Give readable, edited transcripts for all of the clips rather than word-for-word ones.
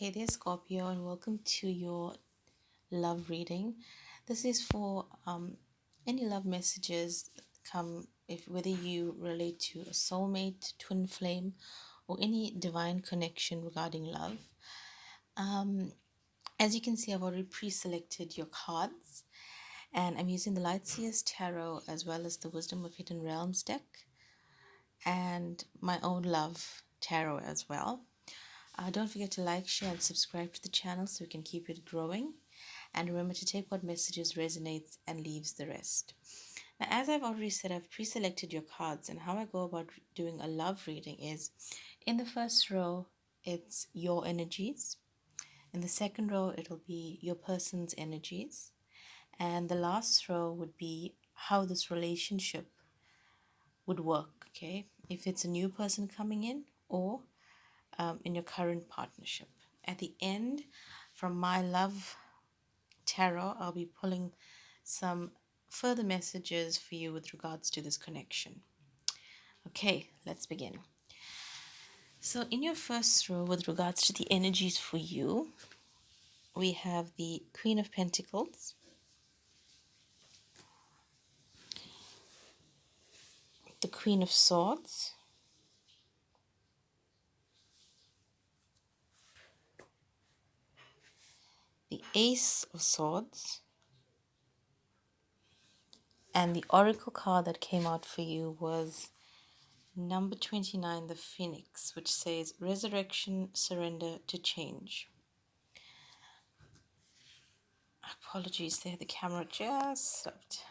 Hey there, Scorpio, and welcome to your love reading. This is for any love messages that come if whether you relate to a soulmate, twin flame, or any divine connection regarding love. Um, as you can see, I've already pre-selected your cards, and I'm using the Lightseers Tarot as well as the Wisdom of Hidden Realms deck and my own love tarot as well. Don't forget to like, share, and subscribe to the channel so we can keep it growing. And remember to take what messages resonates and leaves the rest. Now, as I've already said, I've pre-selected your cards, and how I go about doing a love reading is in the first row, it's your energies. In the second row, it'll be your person's energies. And the last row would be how this relationship would work, okay? If it's a new person coming in or in your current partnership. At the end, from my love tarot, I'll be pulling some further messages for you with regards to this connection. Okay, let's begin. So, in your first row, with regards to the energies for you, we have the Queen of Pentacles, the Queen of Swords, the Ace of Swords, and the Oracle card that came out for you was number 29, the Phoenix, which says resurrection, surrender to change. Apologies there, the camera just stopped.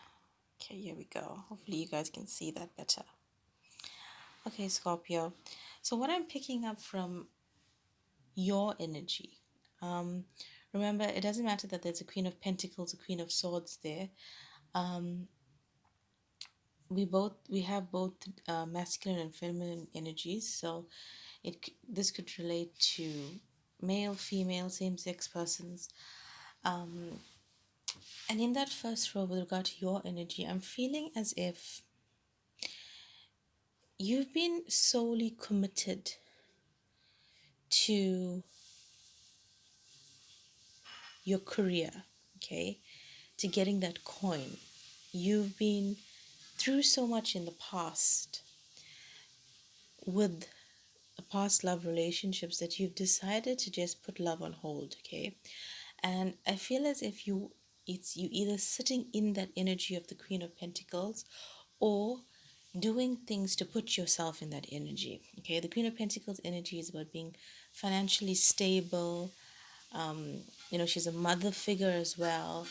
Okay, here we go. Hopefully you guys can see that better. Okay, Scorpio. So what I'm picking up from your energy, remember, it doesn't matter that there's a Queen of Pentacles, a Queen of Swords there. We have both masculine and feminine energies, so this could relate to male, female, same-sex persons. And in that first row, with regard to your energy, I'm feeling as if you've been solely committed to your career, okay, to getting that coin. You've been through so much in the past with past love relationships that you've decided to just put love on hold, okay? And I feel as if it's you either sitting in that energy of the Queen of Pentacles or doing things to put yourself in that energy, okay? The Queen of Pentacles energy is about being financially stable. She's a mother figure as well.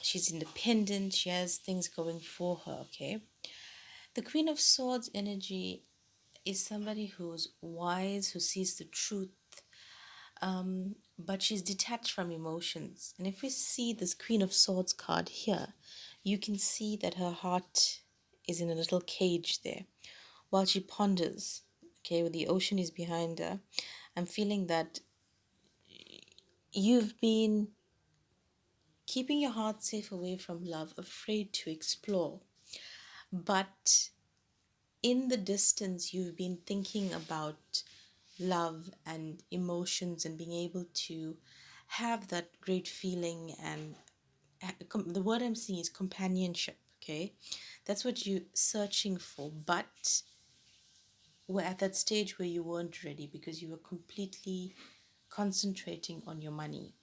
She's independent. She has things going for her, okay? The Queen of Swords energy is somebody who's wise, who sees the truth, but she's detached from emotions. And if we see this Queen of Swords card here, you can see that her heart is in a little cage there while she ponders, okay, where the ocean is behind her. I'm feeling that you've been keeping your heart safe away from love, afraid to explore. But in the distance, you've been thinking about love and emotions and being able to have that great feeling. And the word I'm seeing is companionship, okay? That's what you're searching for. But we're at that stage where you weren't ready because you were completely concentrating on your money.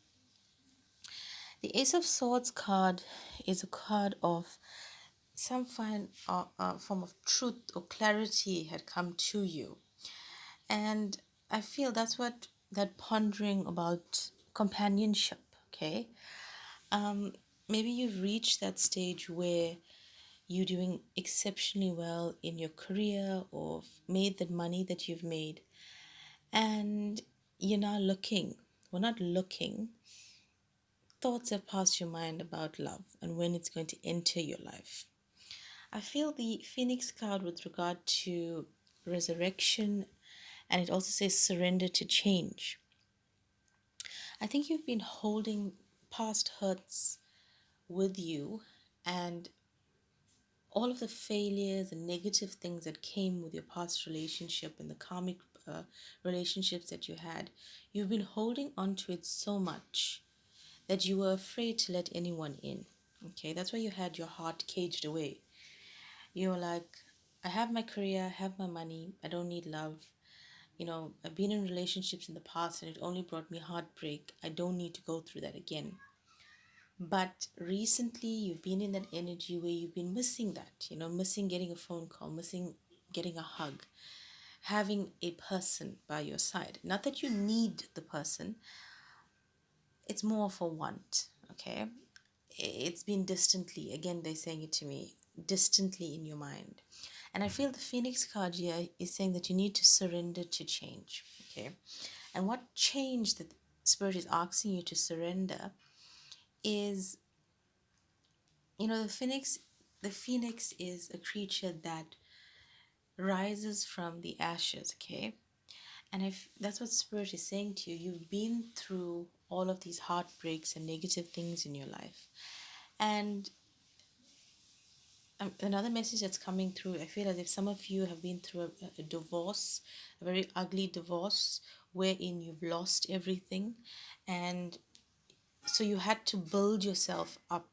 The Ace of Swords card is a card of some form of truth or clarity had come to you. And I feel that's what that pondering about companionship, okay? Maybe you've reached that stage where you're doing exceptionally well in your career or made the money that you've made. And you're now looking, we're not looking, thoughts have passed your mind about love and when it's going to enter your life. I feel the Phoenix card with regard to resurrection, and it also says surrender to change. I think you've been holding past hurts with you, and all of the failures and negative things that came with your past relationship and the karmic relationships that you had, you've been holding on to it so much that you were afraid to let anyone in. Okay, that's why you had your heart caged away. You were like, I have my career, I have my money, I don't need love. I've been in relationships in the past and it only brought me heartbreak. I don't need to go through that again. But recently, you've been in that energy where you've been missing that, missing getting a phone call, missing getting a hug, having a person by your side. Not that you need the person, it's more of a want, okay? It's been distantly, again, they're saying it to me, distantly in your mind. And I feel the Phoenix card here is saying that you need to surrender to change, okay? And what change that Spirit is asking you to surrender is, the phoenix is a creature that rises from the ashes, okay? And if that's what Spirit is saying to you, you've been through all of these heartbreaks and negative things in your life. And another message that's coming through, I feel as if some of you have been through a divorce, a very ugly divorce, wherein you've lost everything. And so you had to build yourself up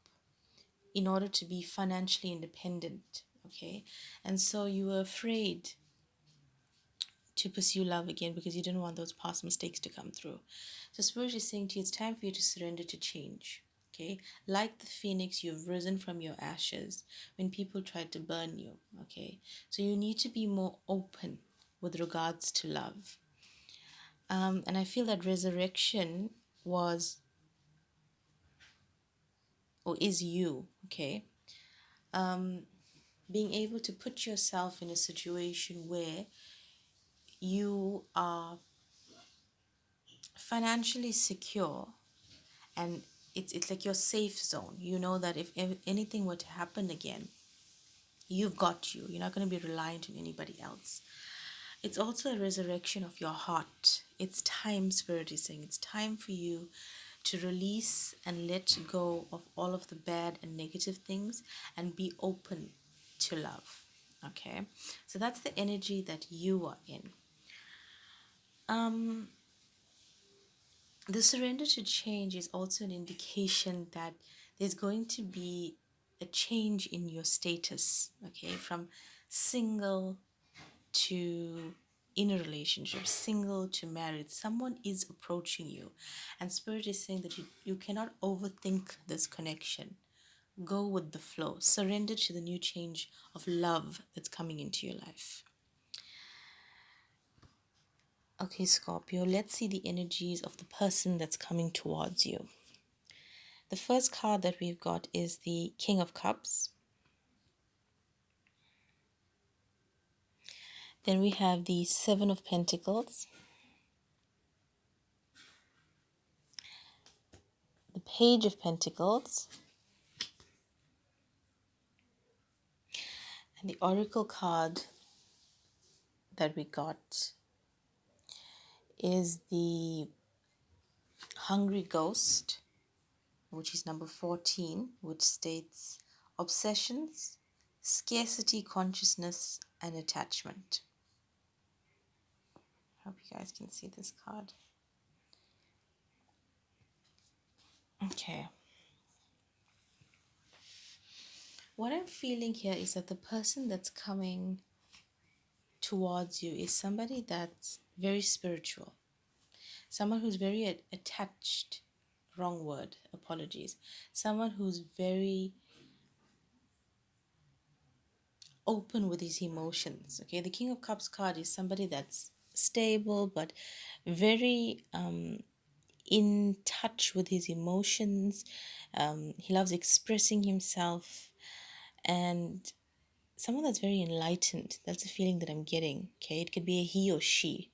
in order to be financially independent, okay? And so you were afraid to pursue love again because you didn't want those past mistakes to come through. So Spirit is saying to you, it's time for you to surrender to change, okay? Like the phoenix, you've risen from your ashes when people tried to burn you, okay? So you need to be more open with regards to love. And I feel that resurrection was or is you, okay? Being able to put yourself in a situation where you are financially secure, and it's like your safe zone. You know that if anything were to happen again, you've got you. You're not going to be reliant on anybody else. It's also a resurrection of your heart. It's time, Spirit is saying, it's time for you to release and let go of all of the bad and negative things and be open to love. Okay, so that's the energy that you are in. The surrender to change is also an indication that there's going to be a change in your status, okay, from single to in a relationship, single to married. Someone is approaching you, and Spirit is saying that you cannot overthink this connection. Go with the flow, surrender to the new change of love that's coming into your life. Okay, Scorpio, let's see the energies of the person that's coming towards you. The first card that we've got is the King of Cups. Then we have the Seven of Pentacles, the Page of Pentacles, and the Oracle card that we got is the Hungry Ghost, which is number 14, which states obsessions, scarcity consciousness, and attachment. Hope you guys can see this card. Okay. What I'm feeling here is that the person that's coming towards you is somebody that's very spiritual, someone who's very attached, wrong word, apologies, someone who's very open with his emotions. Okay, the King of Cups card is somebody that's stable but very in touch with his emotions. He loves expressing himself, and someone that's very enlightened. That's the feeling that I'm getting. Okay, it could be a he or she.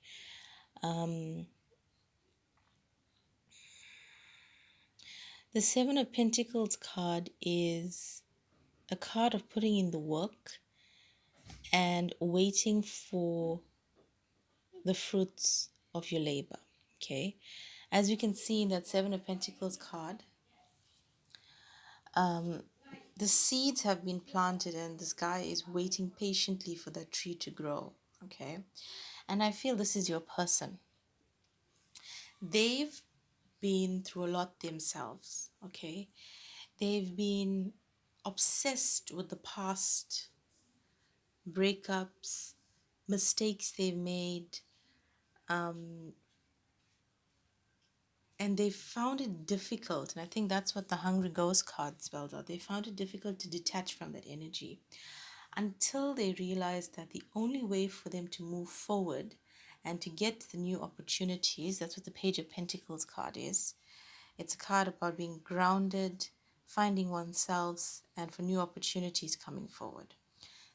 The Seven of Pentacles card is a card of putting in the work and waiting for the fruits of your labor. Okay, as you can see in that Seven of Pentacles card, the seeds have been planted and this guy is waiting patiently for that tree to grow. Okay, And I feel this is your person. They've been through a lot themselves, okay? They've been obsessed with the past, breakups, mistakes they've made, and they found it difficult. And I think that's what the Hungry Ghost card spelled out. They found it difficult to detach from that energy until they realized that the only way for them to move forward and to get the new opportunities, that's what the Page of Pentacles card is. It's a card about being grounded, finding oneself, and for new opportunities coming forward.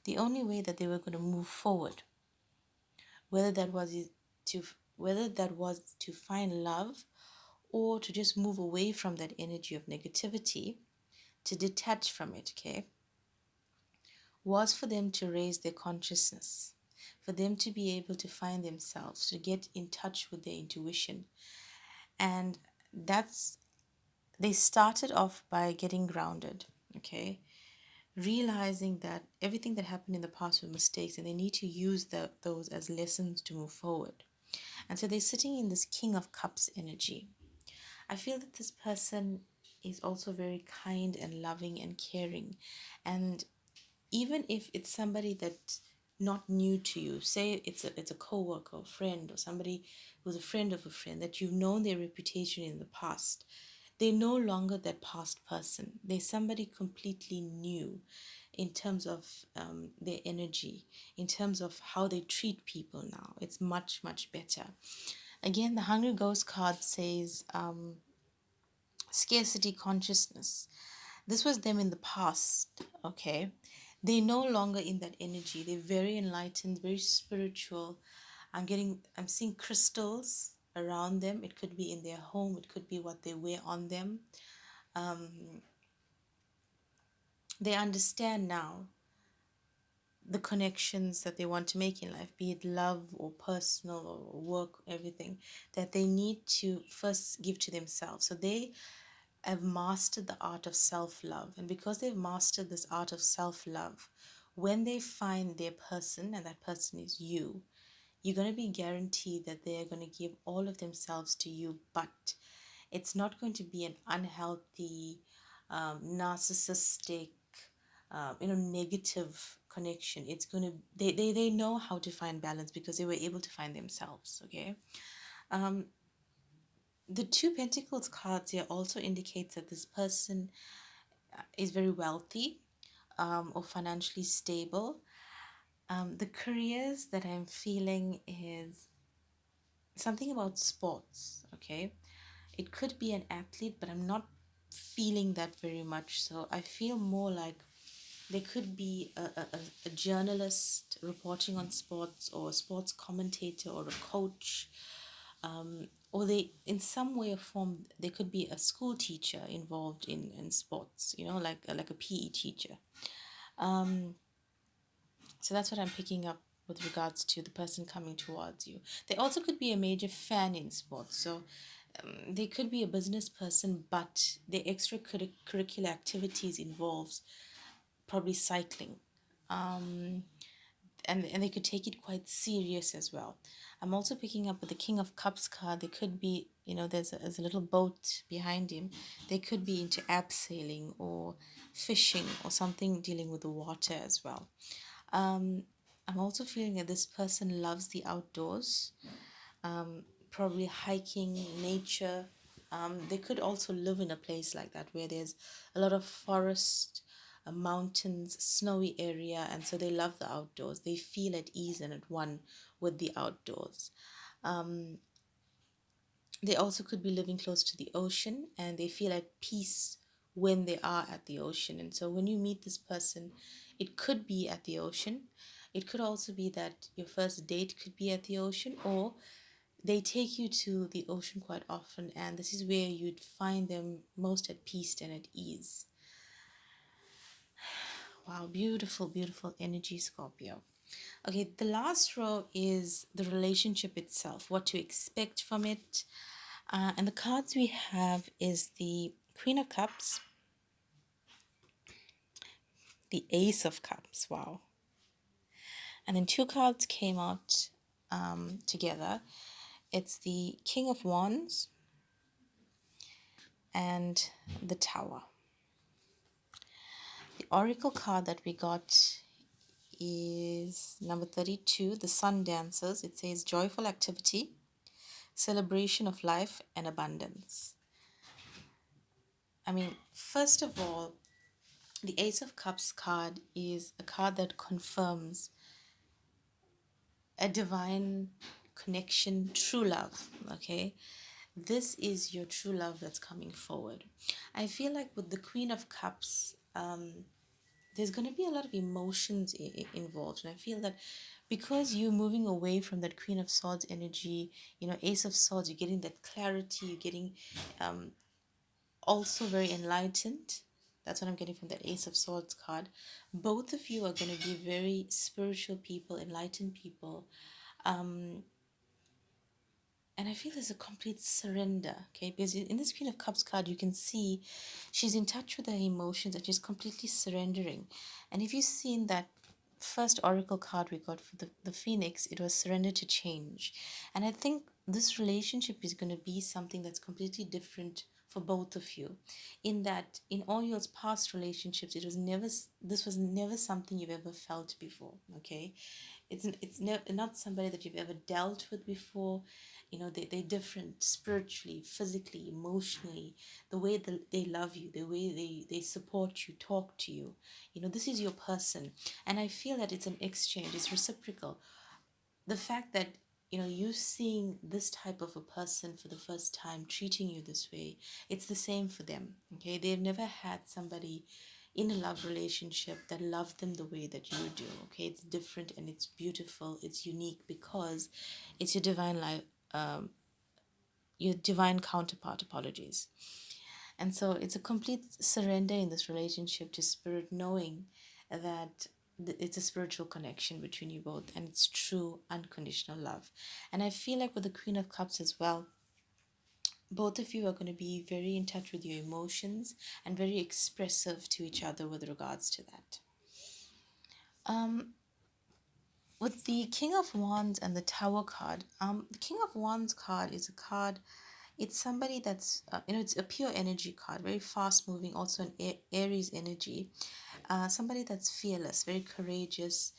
The only way that they were going to move forward, whether that was to whether that was to find love or to just move away from that energy of negativity, to detach from it, okay, was for them to raise their consciousness, for them to be able to find themselves, to get in touch with their intuition. And that's, they started off by getting grounded, okay, realizing that everything that happened in the past were mistakes and they need to use those as lessons to move forward. And so they're sitting in this King of Cups energy. I feel that this person is also very kind and loving and caring. And even if it's somebody that's not new to you, say it's a co-worker or friend or somebody who's a friend of a friend that you've known their reputation in the past, they're no longer that past person. They're somebody completely new in terms of their energy, in terms of how they treat people now. It's much, much better. Again, the Hungry Ghost card says scarcity consciousness. This was them in the past, okay? They're no longer in that energy. They're very enlightened, very spiritual. I'm seeing crystals around them. It could be in their home, it could be what they wear on them. They understand now the connections that they want to make in life, be it love or personal or work, everything that they need to first give to themselves. So they have mastered the art of self-love. And because they've mastered this art of self-love, when they find their person, and that person is you, you're going to be guaranteed that they're going to give all of themselves to you, but it's not going to be an unhealthy, narcissistic, negative connection. It's going to, they know how to find balance because they were able to find themselves, okay? The Two Pentacles cards here also indicates that this person is very wealthy, or financially stable. The careers that I'm feeling is something about sports, okay? It could be an athlete, but I'm not feeling that very much. So I feel more like they could be a journalist reporting on sports, or a sports commentator, or a coach, or they, in some way or form, they could be a school teacher involved in sports, like a PE teacher. So that's what I'm picking up with regards to the person coming towards you. They also could be a major fan in sports. So they could be a business person, but their extracurricular activities involves probably cycling. And they could take it quite serious as well. I'm also picking up with the King of Cups card. They could be, there's a little boat behind him. They could be into abseiling or fishing or something dealing with the water as well. I'm also feeling that this person loves the outdoors, probably hiking, nature. They could also live in a place like that where there's a lot of forest, mountains, snowy area, and so they love the outdoors. They feel at ease and at one with the outdoors. They also could be living close to the ocean and they feel at peace when they are at the ocean. And so when you meet this person, it could be at the ocean. It could also be that your first date could be at the ocean, or they take you to the ocean quite often, and this is where you'd find them most at peace and at ease. Wow, beautiful, beautiful energy, Scorpio. Okay, the last row is the relationship itself, what to expect from it. And the cards we have is the Queen of Cups, the Ace of Cups, wow. And then two cards came out, together. It's the King of Wands and the Tower. The oracle card that we got is number 32, the Sun Dancers. It says joyful activity, celebration of life, and abundance. I mean, first of all, the Ace of Cups card is a card that confirms a divine connection, true love. Okay, this is your true love that's coming forward. I feel like with the Queen of Cups, there's going to be a lot of emotions involved, and I feel that because you're moving away from that Queen of Swords energy, Ace of Swords, you're getting that clarity, you're getting also very enlightened. That's what I'm getting from that Ace of Swords card. Both of you are going to be very spiritual people, enlightened people. Um, and I feel there's a complete surrender, okay? Because in this Queen of Cups card, you can see she's in touch with her emotions and she's completely surrendering. And if you've seen that first oracle card we got for the Phoenix, it was surrender to change. And I think this relationship is going to be something that's completely different for both of you, in that in all your past relationships, this was never something you've ever felt before, okay? Not somebody that you've ever dealt with before. They're different spiritually, physically, emotionally, the way that they love you, the way they support you, talk to you. This is your person. And I feel that it's an exchange, it's reciprocal. The fact that you seeing this type of a person for the first time treating you this way, it's the same for them. Okay, they've never had somebody in a love relationship that loved them the way that you do. Okay, it's different and it's beautiful, it's unique, because it's your divine life, your divine counterpart, apologies. And so it's a complete surrender in this relationship to spirit, knowing that it's a spiritual connection between you both and it's true unconditional love. And I feel like with the Queen of Cups as well, both of you are going to be very in touch with your emotions and very expressive to each other with regards to that. With the King of Wands and the Tower card, the King of Wands card is a card, it's somebody that's, it's a pure energy card, very fast moving, also an Aries energy. Somebody that's fearless, very courageous.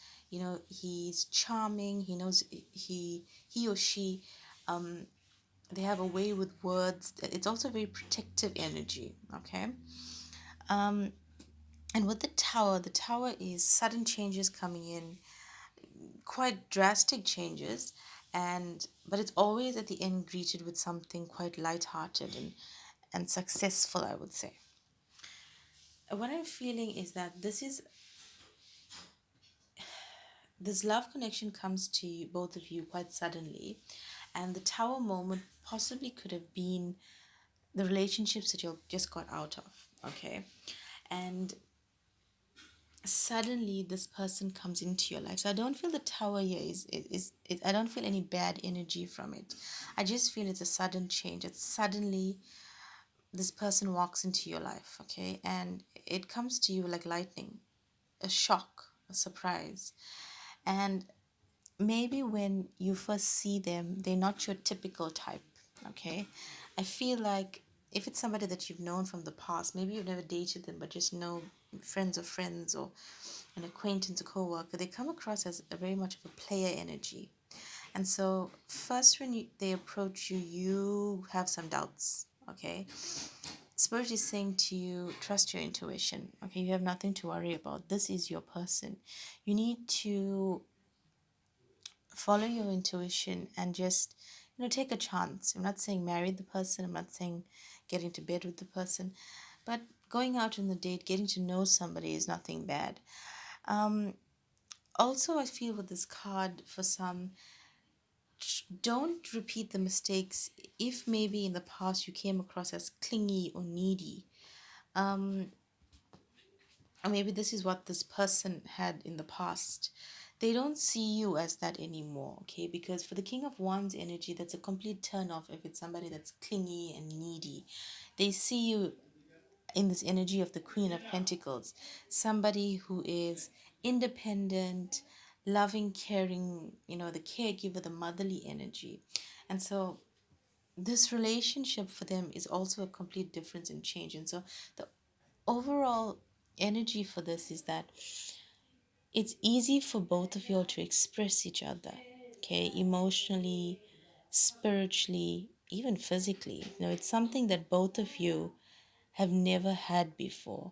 He's charming. He knows he or she, they have a way with words. It's also very protective energy. Okay. And with the tower is sudden changes coming in, quite drastic changes, but it's always at the end greeted with something quite light-hearted and successful, I would say. What I'm feeling is that this love connection comes to you, both of you, quite suddenly, and the tower moment possibly could have been the relationships that you just got out of, okay? And suddenly this person comes into your life. So I don't feel the tower here I don't feel any bad energy from it. I just feel it's a sudden change. It's suddenly this person walks into your life, okay? And it comes to you like lightning, a shock, a surprise. And maybe when you first see them, they're not your typical type, okay? I feel like if it's somebody that you've known from the past, maybe you've never dated them, but just know friends of friends or an acquaintance, a co-worker, they come across as a very much of a player energy. And so first when they approach you, you have some doubts, okay? Spirit is saying to you, trust your intuition, okay? You have nothing to worry about. This is your person. You need to follow your intuition and just take a chance. I'm not saying marry the person, I'm not saying get into bed with the person, but going out on the date, getting to know somebody is nothing bad. Also, I feel with this card, for some, don't repeat the mistakes. If maybe in the past you came across as clingy or needy, or maybe this is what this person had in the past, they don't see you as that anymore, okay? Because for the King of Wands energy, that's a complete turn off if it's somebody that's clingy and needy. They see you in this energy of the Queen of Pentacles, somebody who is independent, loving, caring, the caregiver, the motherly energy. And so this relationship for them is also a complete difference in change. And so the overall energy for this is that it's easy for both of you all to express each other, okay, emotionally, spiritually, even physically. It's something that both of you have never had before.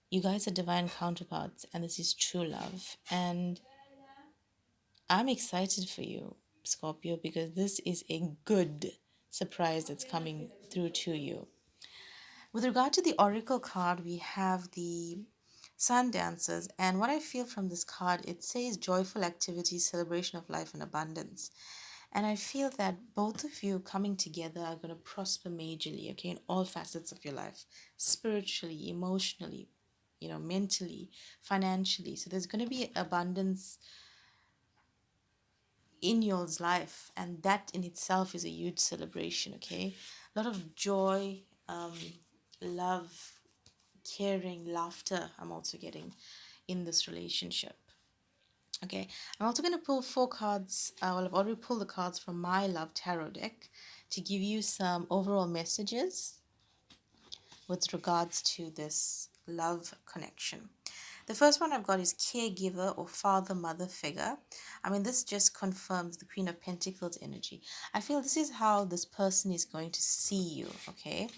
You guys are divine counterparts, and this is true love. And I'm excited for you, Scorpio, because this is a good surprise that's coming through to you. With regard to the Oracle card, we have the Sun Dancers, and what I feel from this card, it says joyful activity, celebration of life, and abundance. And I feel that both of you coming together are going to prosper majorly, okay, in all facets of your life, spiritually, emotionally, mentally, financially. So there's going to be abundance in your life, and that in itself is a huge celebration, okay? A lot of joy, love, caring, laughter, I'm also getting in this relationship. Okay, I'm also going to pull four cards. Well, I've already pulled the cards from my Love Tarot deck to give you some overall messages with regards to this love connection. The first one I've got is caregiver or father mother figure. I mean, this just confirms the Queen of Pentacles energy. I feel this is how this person is going to see you, okay?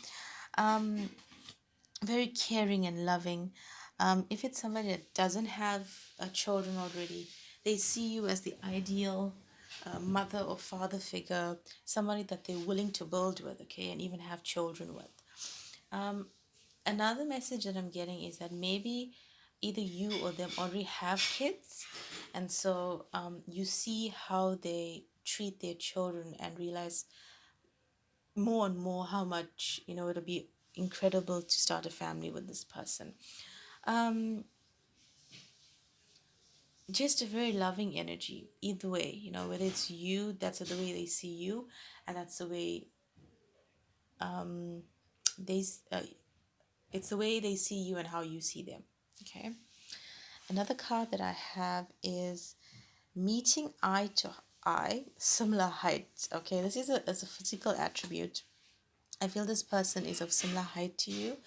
Very caring and loving. If it's somebody that doesn't have children already, they see you as the ideal mother or father figure, somebody that they're willing to build with, okay, and even have children with. Another message that I'm getting is that maybe either you or them already have kids, and so you see how they treat their children and realize more and more how much it'll be incredible to start a family with this person. um just a very loving energy either way, whether it's you, that's the way they see you, and that's the way they it's the way they see you and how you see them, okay? Another card that I have is meeting eye to eye, similar height, okay? This is a physical attribute. I feel this person is of similar height to you.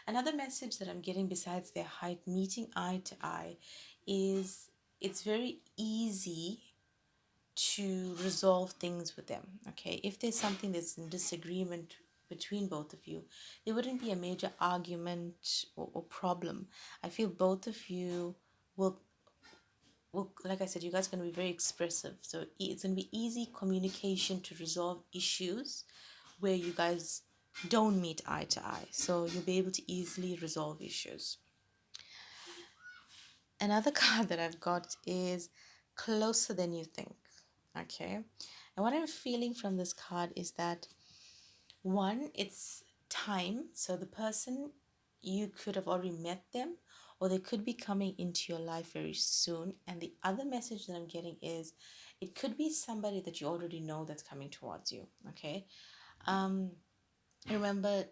Another message that I'm getting besides their height, meeting eye to eye, is it's very easy to resolve things with them, okay? If there's something that's in disagreement between both of you, there wouldn't be a major argument or problem. I feel both of you will, like I said, you guys are going to be very expressive. So it's going to be easy communication to resolve issues where you guys don't meet eye to eye. So you'll be able to easily resolve issues. Another card that I've got is closer than you think. Okay. And what I'm feeling from this card is that one, it's time. So the person, you could have already met them, or they could be coming into your life very soon. And the other message that I'm getting is it could be somebody that you already know that's coming towards you. Okay. Remember,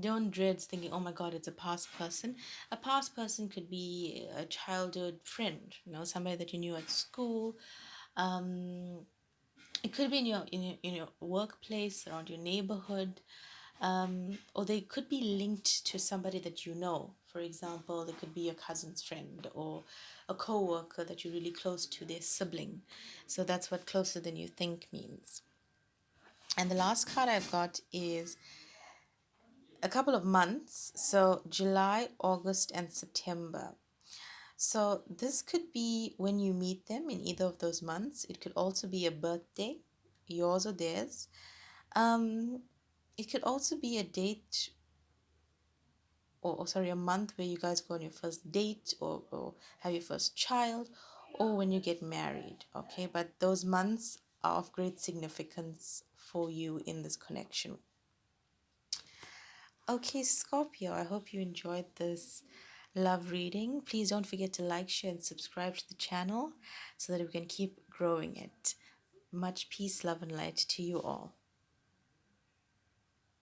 don't dread thinking, oh my god, it's a past person. A past person could be a childhood friend, somebody that you knew at school. It could be in your workplace, around your neighborhood, or they could be linked to somebody that you know. For example, they could be your cousin's friend or a co-worker that you're really close to, their sibling. So that's what closer than you think means. And the last card I've got is a couple of months, so July, August, and September. So this could be when you meet them in either of those months. It could also be a birthday, yours or theirs. um it could also be a date, or sorry, a month where you guys go on your first date, or have your first child, or when you get married, okay? But those months are of great significance for you in this connection. Okay, Scorpio, I hope you enjoyed this love reading. Please don't forget to like, share, and subscribe to the channel so that we can keep growing it. Much peace, love, and light to you all.